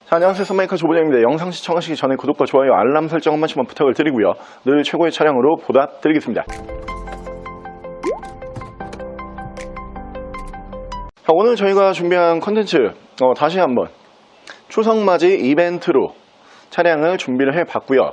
자, 안녕하세요. 썬마이카 조부장입니다. 영상 시청하시기 전에 구독과 좋아요, 알람 설정 한 번씩만 부탁을 드리고요. 늘 최고의 차량으로 보답드리겠습니다. 자, 오늘 저희가 준비한 컨텐츠 다시 한번 추석맞이 이벤트로 차량을 준비를 해봤고요.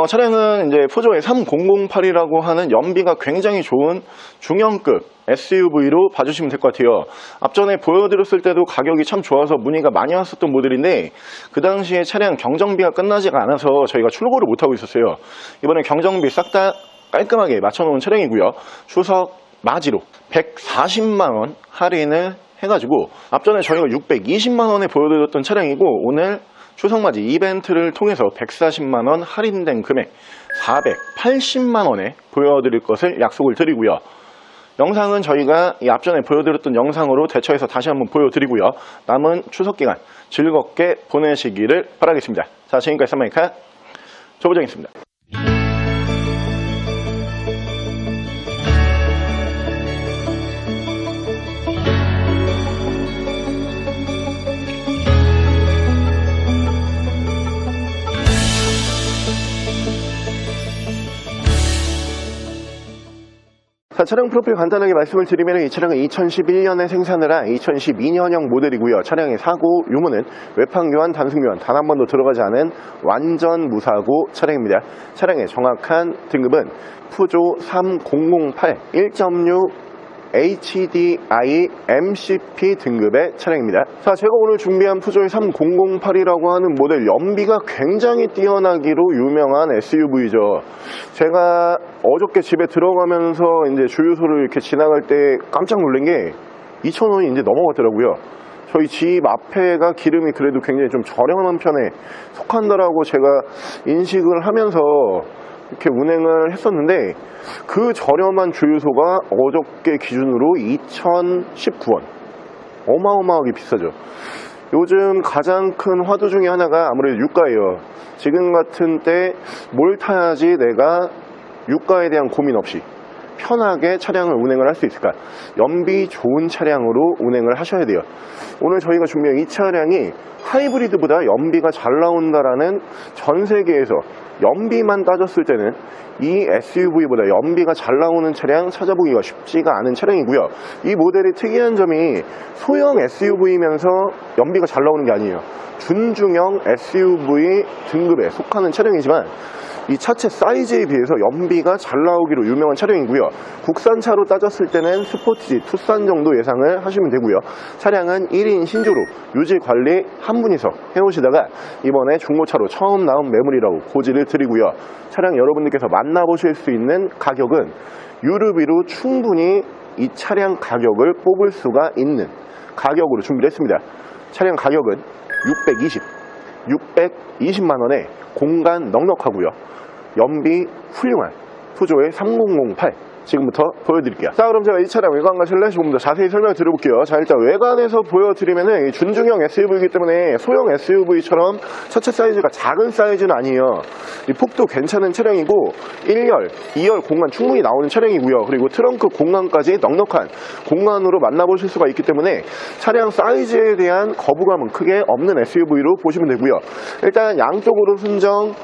차량은 이제 푸조의 3008이라고 하는 연비가 굉장히 좋은 중형급 SUV로 봐주시면 될 것 같아요. 앞전에 보여드렸을 때도 가격이 참 좋아서 문의가 많이 왔었던 모델인데 그 당시에 차량 경정비가 끝나지가 않아서 저희가 출고를 못하고 있었어요. 이번에 경정비 싹 다 깔끔하게 맞춰놓은 차량이고요. 추석 맞이로 140만원 할인을 해가지고 앞전에 저희가 620만원에 보여드렸던 차량이고 오늘 추석맞이 이벤트를 통해서 140만원 할인된 금액 480만원에 보여드릴 것을 약속을 드리고요. 영상은 저희가 이 앞전에 보여드렸던 영상으로 대처해서 다시 한번 보여드리고요. 남은 추석기간 즐겁게 보내시기를 바라겠습니다. 자, 지금까지 썬마이카 조부장이었습니다. 자, 차량 프로필 간단하게 말씀을 드리면 이 차량은 2011년에 생산을 한 2012년형 모델이고요. 차량의 사고 유무는 외판 교환, 단순 교환 단 한 번도 들어가지 않은 완전 무사고 차량입니다. 차량의 정확한 등급은 푸조 3008 1.6 HDI MCP 등급의 차량입니다. 자, 제가 오늘 준비한 푸조의 3008이라고 하는 모델 연비가 굉장히 뛰어나기로 유명한 SUV죠. 제가 어저께 집에 들어가면서 이제 주유소를 이렇게 지나갈 때 깜짝 놀란 게 2,000원이 이제 넘어갔더라고요. 저희 집 앞에가 기름이 그래도 굉장히 좀 저렴한 편에 속한다라고 제가 인식을 하면서 이렇게 운행을 했었는데 그 저렴한 주유소가 어저께 기준으로 2,019원. 어마어마하게 비싸죠. 요즘 가장 큰 화두 중에 하나가 아무래도 유가예요. 지금 같은 때 뭘 타야지 내가 유가에 대한 고민 없이 편하게 차량을 운행을 할 수 있을까? 연비 좋은 차량으로 운행을 하셔야 돼요. 오늘 저희가 준비한 이 차량이 하이브리드보다 연비가 잘 나온다라는 전 세계에서 연비만 따졌을 때는 이 SUV보다 연비가 잘 나오는 차량 찾아보기가 쉽지가 않은 차량이고요. 이 모델의 특이한 점이 소형 SUV면서 연비가 잘 나오는 게 아니에요. 준중형 SUV 등급에 속하는 차량이지만 이 차체 사이즈에 비해서 연비가 잘 나오기로 유명한 차량이고요. 국산차로 따졌을 때는 스포티지, 투싼 정도 예상을 하시면 되고요. 차량은 1인 신조로 유지 관리 한 분이서 해오시다가 이번에 중고차로 처음 나온 매물이라고 고지를 드리고요. 차량 여러분들께서 만나보실 수 있는 가격은 유르비로 충분히 이 차량 가격을 뽑을 수가 있는 가격으로 준비를 했습니다. 차량 가격은 620만원에 공간 넉넉하고요. 연비 훌륭한 푸조의 3008 지금부터 보여드릴게요. 자, 그럼 제가 이 차량 외관 가실래? 조금 더 자세히 설명을 드려볼게요. 자, 일단 외관에서 보여드리면은 준중형 SUV이기 때문에 소형 SUV처럼 차체 사이즈가 작은 사이즈는 아니에요. 이 폭도 괜찮은 차량이고 1열, 2열 공간 충분히 나오는 차량이고요. 그리고 트렁크 공간까지 넉넉한 공간으로 만나보실 수가 있기 때문에 차량 사이즈에 대한 거부감은 크게 없는 SUV로 보시면 되고요. 일단 양쪽으로 순정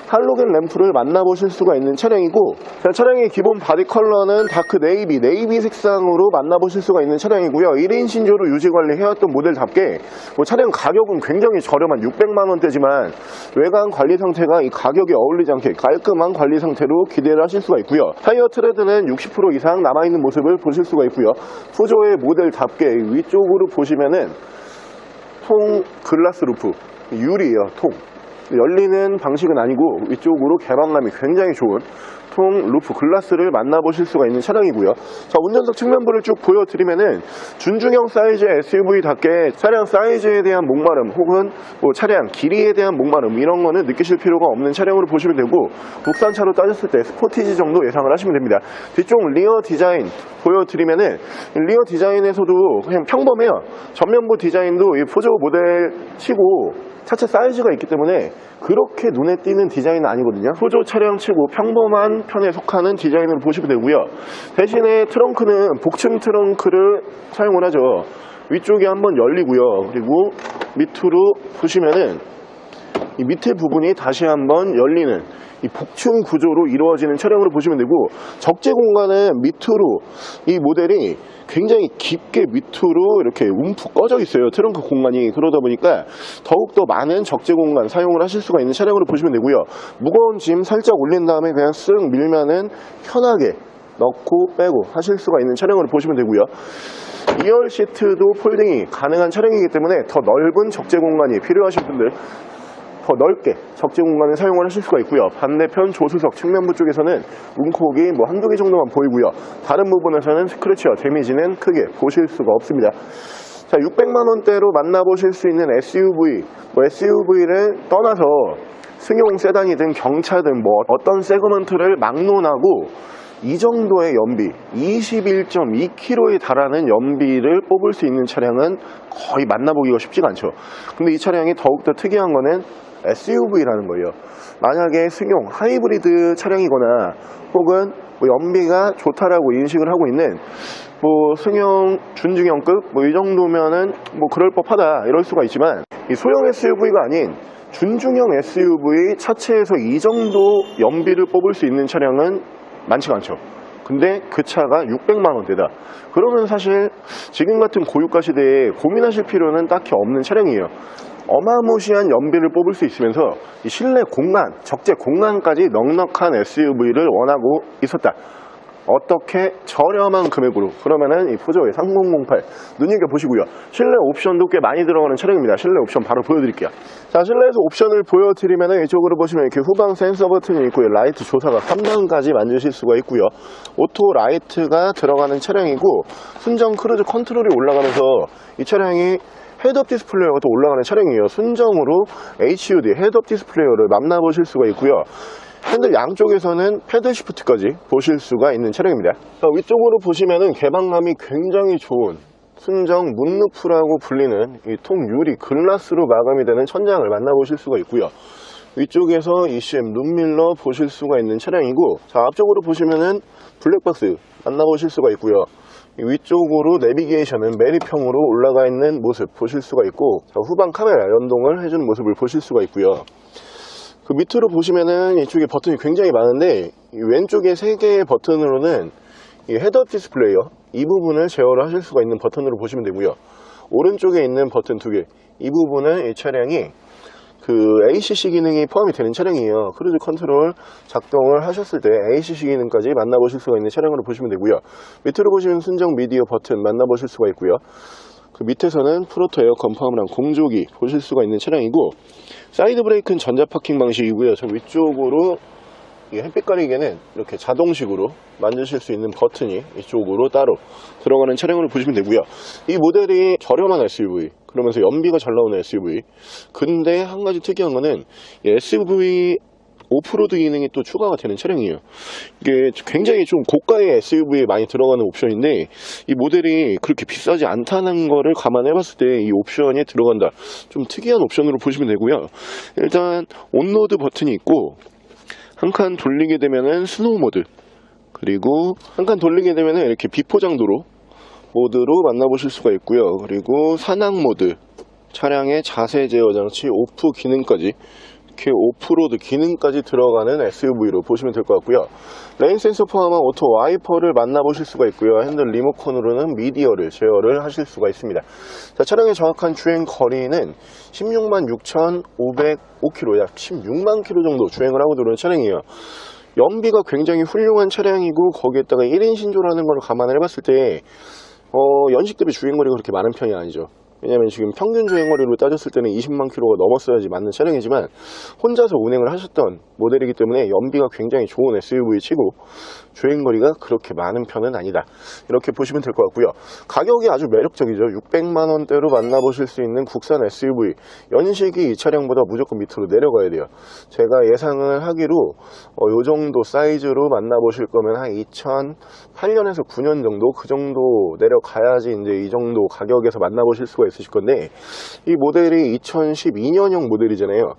할로겐 램프를 만나보실 수가 있는 차량이고, 차량의 기본 바디 컬러는 다크 네이비 색상으로 만나보실 수가 있는 차량이고요. 1인 신조로 유지관리 해왔던 모델답게 차량 가격은 굉장히 저렴한 600만원대지만 외관 관리 상태가 이 가격에 어울리지 않게 깔끔한 관리 상태로 기대를 하실 수가 있고요. 타이어 트레드는 60% 이상 남아있는 모습을 보실 수가 있고요. 푸조의 모델답게 위쪽으로 보시면은 통 글라스 루프, 유리예요. 통 열리는 방식은 아니고 위쪽으로 개방감이 굉장히 좋은 통 루프 글라스를 만나보실 수가 있는 차량이고요. 자, 운전석 측면부를 쭉 보여드리면은 준중형 사이즈의 SUV답게 차량 사이즈에 대한 목마름 혹은 차량 길이에 대한 목마름 이런 거는 느끼실 필요가 없는 차량으로 보시면 되고, 국산차로 따졌을 때 스포티지 정도 예상을 하시면 됩니다. 뒤쪽 리어 디자인 보여드리면은 리어 디자인에서도 그냥 평범해요. 전면부 디자인도 이 푸조 모델 치고 차체 사이즈가 있기 때문에 그렇게 눈에 띄는 디자인은 아니거든요. 푸조 차량 치고 평범한 편에 속하는 디자인으로 보시면 되고요. 대신에 트렁크는 복층 트렁크를 사용을 하죠. 위쪽이 한번 열리고요. 그리고 밑으로 보시면은 이 밑에 부분이 다시 한번 열리는 이 복층 구조로 이루어지는 차량으로 보시면 되고, 적재 공간은 밑으로 이 모델이 굉장히 깊게 밑으로 이렇게 움푹 꺼져 있어요. 트렁크 공간이. 그러다 보니까 더욱더 많은 적재 공간 사용을 하실 수가 있는 차량으로 보시면 되고요. 무거운 짐 살짝 올린 다음에 그냥 쓱 밀면은 편하게 넣고 빼고 하실 수가 있는 차량으로 보시면 되고요. 2열 시트도 폴딩이 가능한 차량이기 때문에 더 넓은 적재 공간이 필요하신 분들 더 넓게 적재 공간을 사용을 하실 수가 있고요. 반대편 조수석 측면부 쪽에서는 문콕이 뭐 한두 개 정도만 보이고요. 다른 부분에서는 스크래치와 데미지는 크게 보실 수가 없습니다. 자, 600만원대로 만나보실 수 있는 SUV, SUV를 떠나서 승용 세단이든 경차든 뭐 어떤 세그먼트를 막론하고 이 정도의 연비, 21.2km에 달하는 연비를 뽑을 수 있는 차량은 거의 만나보기가 쉽지가 않죠. 근데 이 차량이 더욱더 특이한 거는 SUV라는 거예요. 만약에 승용 하이브리드 차량이거나 혹은 뭐 연비가 좋다라고 인식을 하고 있는 뭐 승용 준중형급 뭐 이 정도면은 뭐 그럴 법하다 이럴 수가 있지만, 이 소형 SUV가 아닌 준중형 SUV 차체에서 이 정도 연비를 뽑을 수 있는 차량은 많지가 않죠. 근데 그 차가 600만원대다. 그러면 사실 지금 같은 고유가 시대에 고민하실 필요는 딱히 없는 차량이에요. 어마무시한 연비를 뽑을 수 있으면서 이 실내 공간, 적재 공간까지 넉넉한 SUV를 원하고 있었다. 어떻게 저렴한 금액으로? 그러면은 이 푸조의 3008 눈여겨보시고요. 실내 옵션도 꽤 많이 들어가는 차량입니다. 실내 옵션 바로 보여드릴게요. 자, 실내에서 옵션을 보여드리면은 이쪽으로 보시면 이렇게 후방 센서 버튼이 있고요. 라이트 조사가 3단까지 만드실 수가 있고요. 오토 라이트가 들어가는 차량이고, 순정 크루즈 컨트롤이 올라가면서 이 차량이 헤드업 디스플레이어가 또 올라가는 차량이에요. 순정으로 HUD 헤드업 디스플레이어를 만나보실 수가 있고요. 핸들 양쪽에서는 패들 시프트까지 보실 수가 있는 차량입니다. 자, 위쪽으로 보시면은 개방감이 굉장히 좋은 순정 문루프라고 불리는 이 통유리 글라스로 마감이 되는 천장을 만나보실 수가 있고요. 위쪽에서 ECM 룸밀러 보실 수가 있는 차량이고, 자, 앞쪽으로 보시면은 블랙박스 만나보실 수가 있고요. 위쪽으로 내비게이션은 메리평으로 올라가 있는 모습 보실 수가 있고, 자, 후방 카메라 연동을 해주는 모습을 보실 수가 있고요. 그 밑으로 보시면은 이쪽에 버튼이 굉장히 많은데, 이 왼쪽에 3개의 버튼으로는 이 헤드업 디스플레이어 이 부분을 제어를 하실 수가 있는 버튼으로 보시면 되고요. 오른쪽에 있는 버튼 2개, 이 부분은 이 차량이 그 ACC 기능이 포함이 되는 차량이에요. 크루즈 컨트롤 작동을 하셨을 때 ACC 기능까지 만나보실 수가 있는 차량으로 보시면 되고요. 밑으로 보시면 순정 미디어 버튼 만나보실 수가 있고요. 그 밑에서는 프로토 에어컨 포함한 공조기 보실 수가 있는 차량이고, 사이드 브레이크는 전자 파킹 방식이고요. 저 위쪽으로 이 햇빛 가리개는 이렇게 자동식으로 만드실 수 있는 버튼이 이쪽으로 따로 들어가는 차량으로 보시면 되고요. 이 모델이 저렴한 SUV, 그러면서 연비가 잘 나오는 SUV. 근데 한 가지 특이한 거는 이 SUV 오프로드 기능이 또 추가가 되는 차량이에요. 이게 굉장히 좀 고가의 SUV에 많이 들어가는 옵션인데, 이 모델이 그렇게 비싸지 않다는 거를 감안해 봤을 때 이 옵션이 들어간다. 좀 특이한 옵션으로 보시면 되고요. 일단 온로드 버튼이 있고, 한 칸 돌리게 되면은 스노우 모드, 그리고 한 칸 돌리게 되면은 이렇게 비포장도로 모드로 만나보실 수가 있고요. 그리고 산악 모드, 차량의 자세 제어 장치 오프 기능까지, 이렇게 오프로드 기능까지 들어가는 SUV로 보시면 될 것 같고요. 레인 센서 포함한 오토 와이퍼를 만나보실 수가 있고요. 핸들 리모컨으로는 미디어를 제어를 하실 수가 있습니다. 자, 차량의 정확한 주행 거리는 16만 6,505km, 약 16만 km 정도 주행을 하고 들어오는 차량이에요. 연비가 굉장히 훌륭한 차량이고, 거기에다가 1인 신조라는 걸 감안을 해봤을 때 연식 대비 주행거리가 그렇게 많은 편이 아니죠. 왜냐면 지금 평균 주행거리로 따졌을 때는 20만 킬로가 넘었어야지 맞는 차량이지만, 혼자서 운행을 하셨던 모델이기 때문에 연비가 굉장히 좋은 SUV 치고 주행거리가 그렇게 많은 편은 아니다. 이렇게 보시면 될 것 같고요. 가격이 아주 매력적이죠. 600만원대로 만나보실 수 있는 국산 SUV. 연식이 이 차량보다 무조건 밑으로 내려가야 돼요. 제가 예상을 하기로 요 정도 사이즈로 만나보실 거면 한 2008년에서 9년 정도, 그 정도 내려가야지 이제 이 정도 가격에서 만나보실 수가 있으실 건데, 이 모델이 2012년형 모델이잖아요.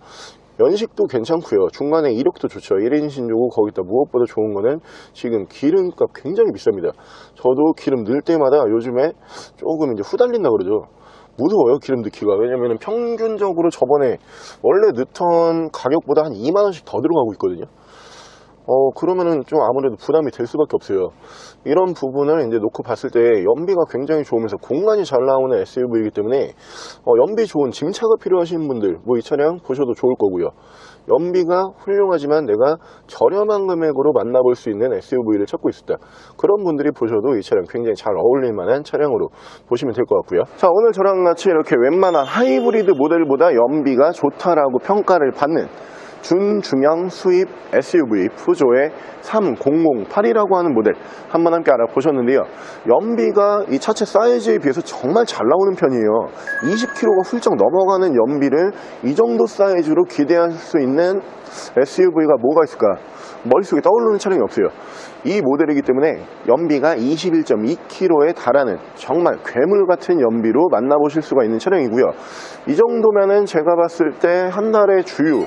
연식도 괜찮고요. 중간에 이력도 좋죠. 1인 신조고 거기다 무엇보다 좋은 거는 지금 기름값 굉장히 비쌉니다. 저도 기름 넣을 때마다 요즘에 조금 이제 후달린다 그러죠. 무서워요, 기름 넣기가. 왜냐면 평균적으로 저번에 원래 넣던 가격보다 한 2만원씩 더 들어가고 있거든요. 그러면은 좀 아무래도 부담이 될 수밖에 없어요. 이런 부분을 이제 놓고 봤을 때 연비가 굉장히 좋으면서 공간이 잘 나오는 SUV이기 때문에 연비 좋은 짐차가 필요하신 분들 뭐 이 차량 보셔도 좋을 거고요. 연비가 훌륭하지만 내가 저렴한 금액으로 만나볼 수 있는 SUV를 찾고 있었다. 그런 분들이 보셔도 이 차량 굉장히 잘 어울릴 만한 차량으로 보시면 될 것 같고요. 자, 오늘 저랑 같이 이렇게 웬만한 하이브리드 모델보다 연비가 좋다라고 평가를 받는 준중형 수입 SUV 푸조의 3008이라고 하는 모델 한번 함께 알아보셨는데요. 연비가 이 차체 사이즈에 비해서 정말 잘 나오는 편이에요. 20km가 훌쩍 넘어가는 연비를 이 정도 사이즈로 기대할 수 있는 SUV가 뭐가 있을까? 머릿속에 떠오르는 차량이 없어요. 이 모델이기 때문에 연비가 21.2km에 달하는 정말 괴물 같은 연비로 만나보실 수가 있는 차량이고요. 이 정도면은 제가 봤을 때 한 달에 주유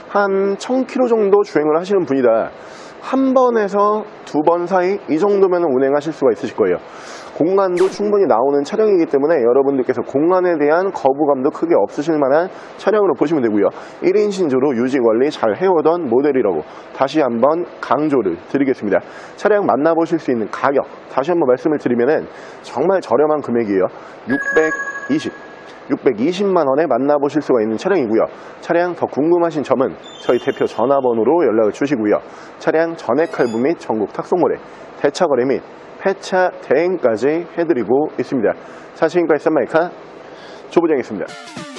한 1000km 정도 주행을 하시는 분이다. 한 번에서 두 번 사이 이 정도면 운행하실 수가 있으실 거예요. 공간도 충분히 나오는 차량이기 때문에 여러분들께서 공간에 대한 거부감도 크게 없으실 만한 차량으로 보시면 되고요. 1인 신조로 유지 관리 잘 해오던 모델이라고 다시 한번 강조를 드리겠습니다. 차량 만나보실 수 있는 가격 다시 한번 말씀을 드리면은 정말 저렴한 금액이에요. 620만원에 만나보실 수가 있는 차량이고요. 차량 더 궁금하신 점은 저희 대표 전화번호로 연락을 주시고요. 차량 전액 할부 및 전국 탁송거래, 대차거래 및 폐차 대행까지 해드리고 있습니다. 자, 지금까지 썬마이카 조부장이었습니다.